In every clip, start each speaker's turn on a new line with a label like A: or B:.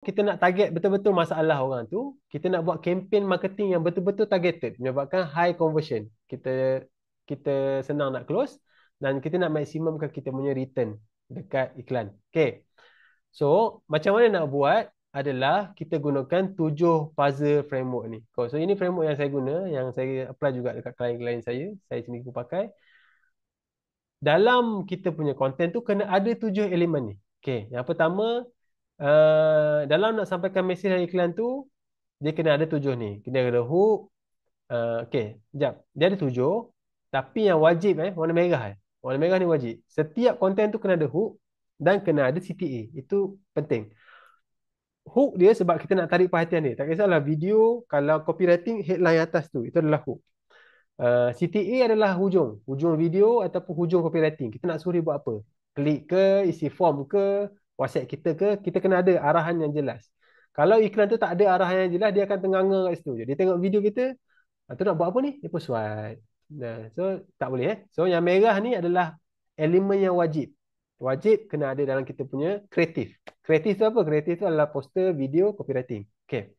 A: kita nak target betul-betul masalah orang tu, kita nak buat campaign marketing yang betul-betul targeted, menyebabkan high conversion. Kita kita senang nak close dan kita nak maksimumkan kita punya return dekat iklan. Okay. So, macam mana nak buat adalah kita gunakan 7 puzzle framework ni. So, ini framework yang saya guna, yang saya apply juga dekat klien-klien saya sendiri pun pakai. Dalam kita punya konten tu kena ada 7 elemen ni. Okay. Yang pertama, dalam nak sampaikan mesej dalam iklan tu, dia kena ada 7 ni. Kena ada hook. Okay, sekejap. Dia ada 7, tapi yang wajib warna merah. Warna merah ni wajib. Setiap konten tu kena ada hook dan kena ada CTA. Itu penting. Hook dia sebab kita nak tarik perhatian dia. Tak kisahlah video, kalau copywriting headline atas tu, itu adalah hook. CTA adalah hujung. Hujung video ataupun hujung copywriting. Kita nak suruh dia buat apa? Klik ke, isi form ke, WhatsApp kita ke, kita kena ada arahan yang jelas. Kalau iklan tu tak ada arahan yang jelas, dia akan tenganga kat situ je. Dia tengok video kita, tu nak buat apa ni? Dia pun swipe. Nah, so tak boleh. So yang merah ni adalah elemen yang wajib. Wajib kena ada dalam kita punya kreatif. Kreatif tu apa? Kreatif tu adalah poster, video, copywriting. Okay.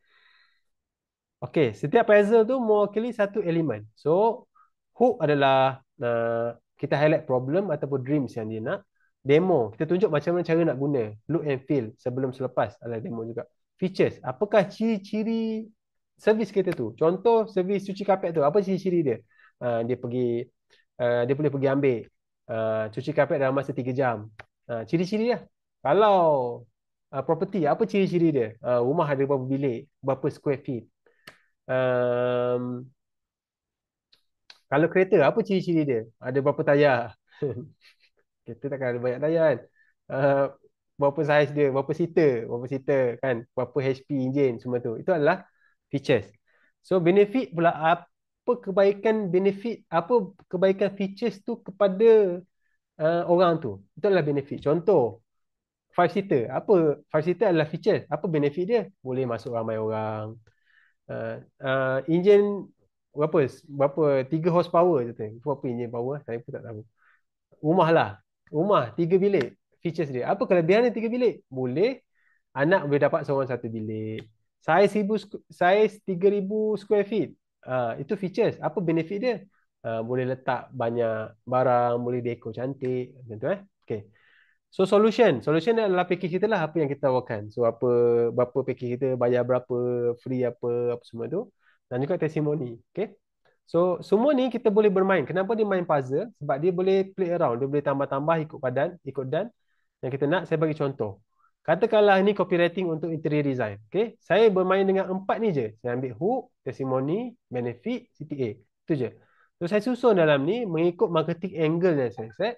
A: Okay, setiap puzzle tu mewakili satu elemen. So, hook adalah kita highlight problem ataupun dreams yang dia nak. Demo, kita tunjuk macam mana cara nak guna. Look and feel sebelum selepas adalah demo juga. Features, apakah ciri-ciri servis kita tu? Contoh servis cuci kapet tu, apa ciri-ciri dia? Dia pergi, dia boleh pergi ambil cuci kapet dalam masa 3 jam. Ciri-ciri dia. Kalau property, apa ciri-ciri dia? Rumah ada berapa bilik, berapa square feet. Um, Kalau kereta, apa ciri-ciri dia? Ada berapa tayar? Kereta takkan ada banyak tayar kan? Uh, Berapa saiz dia? Berapa seater? Berapa seater kan? Berapa HP enjin? Semua tu. Itu adalah features. So benefit pula, apa kebaikan benefit, apa kebaikan features tu kepada orang tu. Itu adalah benefit. Contoh, 5 seater. Apa 5 seater adalah features? Apa benefit dia? Boleh masuk ramai orang. Enjin berapa 3 horsepower je tu. Itu apa enjin power? Saya pun tak tahu. Rumah lah. Rumah 3 bilik. Features dia. Apa kelebihan dia 3 bilik? Boleh anak boleh dapat seorang 1 bilik. Saiz 3,000 square feet. Itu features. Apa benefit dia? Boleh letak banyak barang, boleh dekor cantik macam tu Okay. So solution adalah package kita lah, apa yang kita tawarkan. So berapa package kita, bayar berapa, free apa semua tu. Dan juga testimoni. Okay. So semua ni kita boleh bermain. Kenapa dia main puzzle? Sebab dia boleh play around. Dia boleh tambah-tambah ikut dan. Yang kita nak, saya bagi contoh. Katakanlah ini copywriting untuk interior design. Okay. Saya bermain dengan 4 ni je. Saya ambil hook, testimoni, benefit, CTA. Itu je. So saya susun dalam ni mengikut marketing angle yang saya set,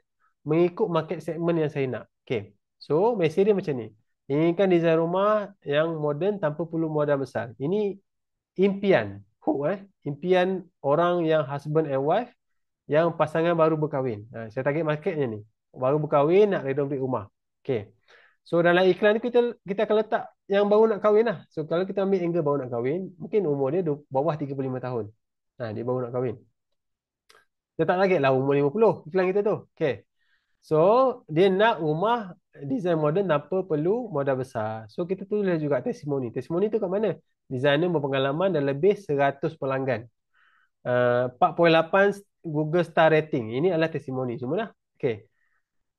A: mengikut market segment yang saya nak. Okay. So, mesej dia macam ni. Inginkan desain rumah yang moden tanpa perlu modal besar. Ini impian. Hope, impian orang yang husband and wife, yang pasangan baru berkahwin. Saya target marketnya ni. Baru berkahwin, nak renovate rumah. Okay. So, dalam iklan ni kita akan letak yang baru nak kahwin lah. So, kalau kita ambil angle baru nak kahwin, mungkin umur dia bawah 35 tahun. Dia baru nak kahwin. Dia tak target lah umur 50 iklan kita tu. Okay. So, dia nak rumah desain moden tanpa perlu modal besar. So, kita tulis juga testimoni. Testimoni tu kat mana? Designer berpengalaman dan lebih 100 pelanggan. 4.8 Google Star Rating. Ini adalah testimoni semua lah. Okay.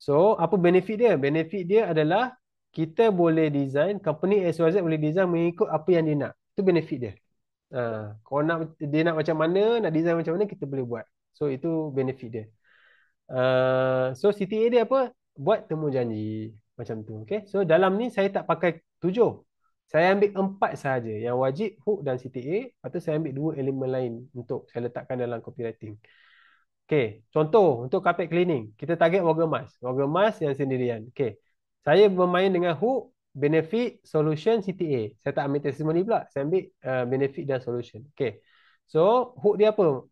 A: So, apa benefit dia? Benefit dia adalah kita boleh design, company XYZ boleh design mengikut apa yang dia nak. Itu benefit dia. Kalau dia nak macam mana, nak design macam mana, kita boleh buat. So, itu benefit dia. So CTA dia apa? Buat temu janji macam tu. Okay. So dalam ni saya tak pakai 7. Saya ambil 4 sahaja. Yang wajib, hook dan CTA. Lepas tu saya ambil 2 elemen lain untuk saya letakkan dalam copywriting. Okay. Contoh untuk carpet cleaning. Kita target warga emas. Warga emas yang sendirian. Okay. Saya bermain dengan hook, benefit, solution, CTA. Saya tak ambil testimoni pula. Saya ambil benefit dan solution. Okay. So hook dia apa?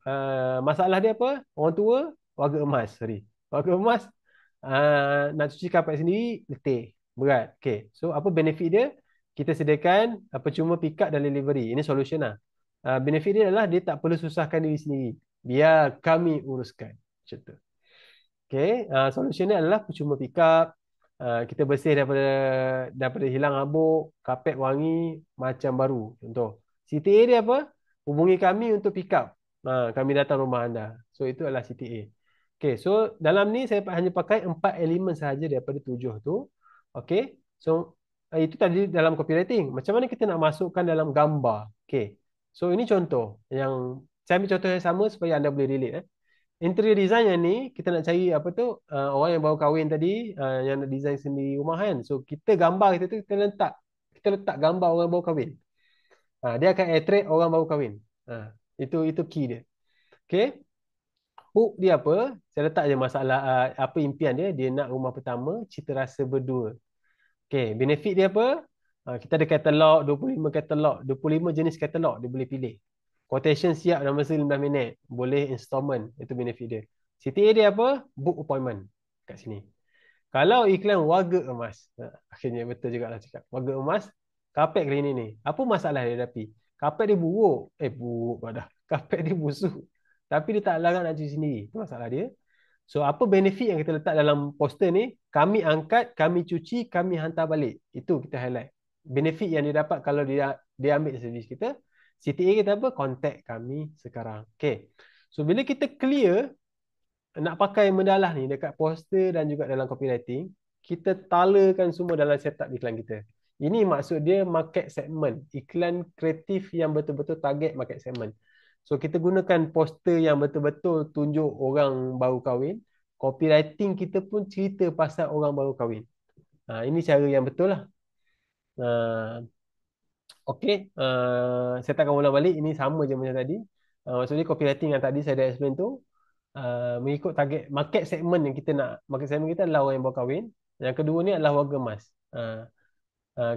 A: Masalah dia apa? Orang tua warga emas, sorry. Warga emas nak cuci kapal sendiri, letih, berat. Okay. So, apa benefit dia? Kita sediakan percuma pick up dan delivery. Ini solution lah. Benefit dia adalah dia tak perlu susahkan diri sendiri. Biar kami uruskan. Macam tu. Okay. Solution dia adalah percuma pick up, Kita bersih daripada hilang habuk, kapet wangi macam baru. Contoh. CTA dia apa? Hubungi kami untuk pick up. Kami datang rumah anda. So itu adalah CTA. Okay, so dalam ni saya hanya pakai 4 elemen sahaja daripada 7 tu. Okay, so itu tadi dalam copywriting. Macam mana kita nak masukkan dalam gambar? Okay, so ini contoh yang saya ambil contoh yang sama supaya anda boleh relate. Interior design yang ni kita nak cari apa tu, orang yang baru kahwin tadi, yang nak design sendiri rumah kan. So kita gambar kita tu kita letak gambar orang baru kahwin. Dia akan attract orang baru kahwin. Itu key dia. Okay. Hook dia apa? Saya letak je masalah, apa impian dia. Dia nak rumah pertama cita rasa berdua. Okay, benefit dia apa? Kita ada katalog, 25 katalog, 25 jenis katalog dia boleh pilih. Quotation siap dalam masa 15 minit. Boleh installment, itu benefit dia. CTA dia apa? Book appointment kat sini. Kalau iklan warga emas, akhirnya betul juga lah cakap. Warga emas, kapet kali ni. Apa masalah dia hadapi? Kapet dia buruk. Buruk dah. Kapet dia busuk. Tapi dia tak larang nak cuci sendiri. Itu masalah dia. So, apa benefit yang kita letak dalam poster ni? Kami angkat, kami cuci, kami hantar balik. Itu kita highlight. Benefit yang dia dapat kalau dia ambil servis kita. CTA kita apa? Contact kami sekarang. Okay. So, bila kita clear nak pakai mendalah ni dekat poster dan juga dalam copywriting, kita talakan semua dalam setup iklan kita. Ini maksud dia market segment. Iklan kreatif yang betul-betul target market segment. So kita gunakan poster yang betul-betul tunjuk orang baru kahwin. Copywriting kita pun cerita pasal orang baru kahwin. Ini cara yang betul lah. Okey, saya takkan ulang balik. Ini sama je macam tadi. Maksudnya copywriting yang tadi saya dah explain tu, mengikut target market segment yang kita nak. Market segment kita adalah orang yang baru kahwin. Yang kedua ni adalah warga emas.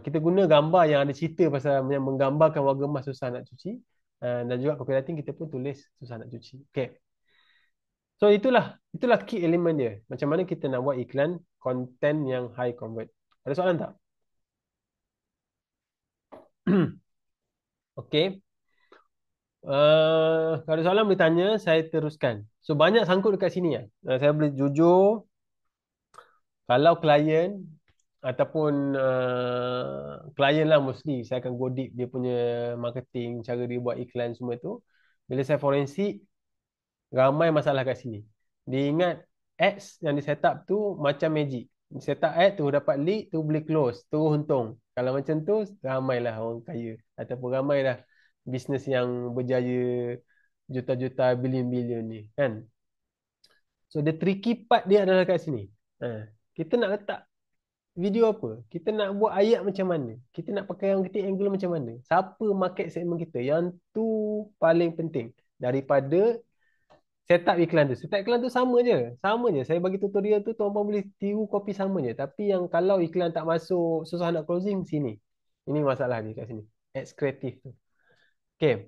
A: Kita guna gambar yang ada cerita pasal yang menggambarkan warga emas susah nak cuci. Dan juga copywriting kita pun tulis susah nak cuci. Okay. So itulah key element dia. Macam mana kita nak buat iklan content yang high convert. Ada soalan tak? Okay. Kalau ada soalan boleh tanya, saya teruskan. So banyak sangkut dekat sini ya. Saya boleh jujur, kalau klien ataupun klien lah mostly, saya akan go deep dia punya marketing, cara dia buat iklan semua tu. Bila saya forensik, ramai masalah kat sini. Dia ingat ads yang di set up tu macam magic. Set up ad tu dapat lead tu boleh close, terus untung. Kalau macam tu, ramailah orang kaya ataupun ramailah bisnes yang berjaya juta-juta, bilion-bilion ni kan. So the tricky part dia adalah kat sini. Kita nak letak video apa? Kita nak buat ayat macam mana? Kita nak pakai yang ketik angle macam mana? Siapa market segmen kita? Yang tu paling penting daripada setup iklan tu. Setup iklan tu sama je. Sama je. Saya bagi tutorial tu, tuan-tuan boleh tiru kopi sama je. Tapi yang kalau iklan tak masuk, susah nak closing, sini. Ini masalah dia kat sini. Ads kreatif tu. Okay.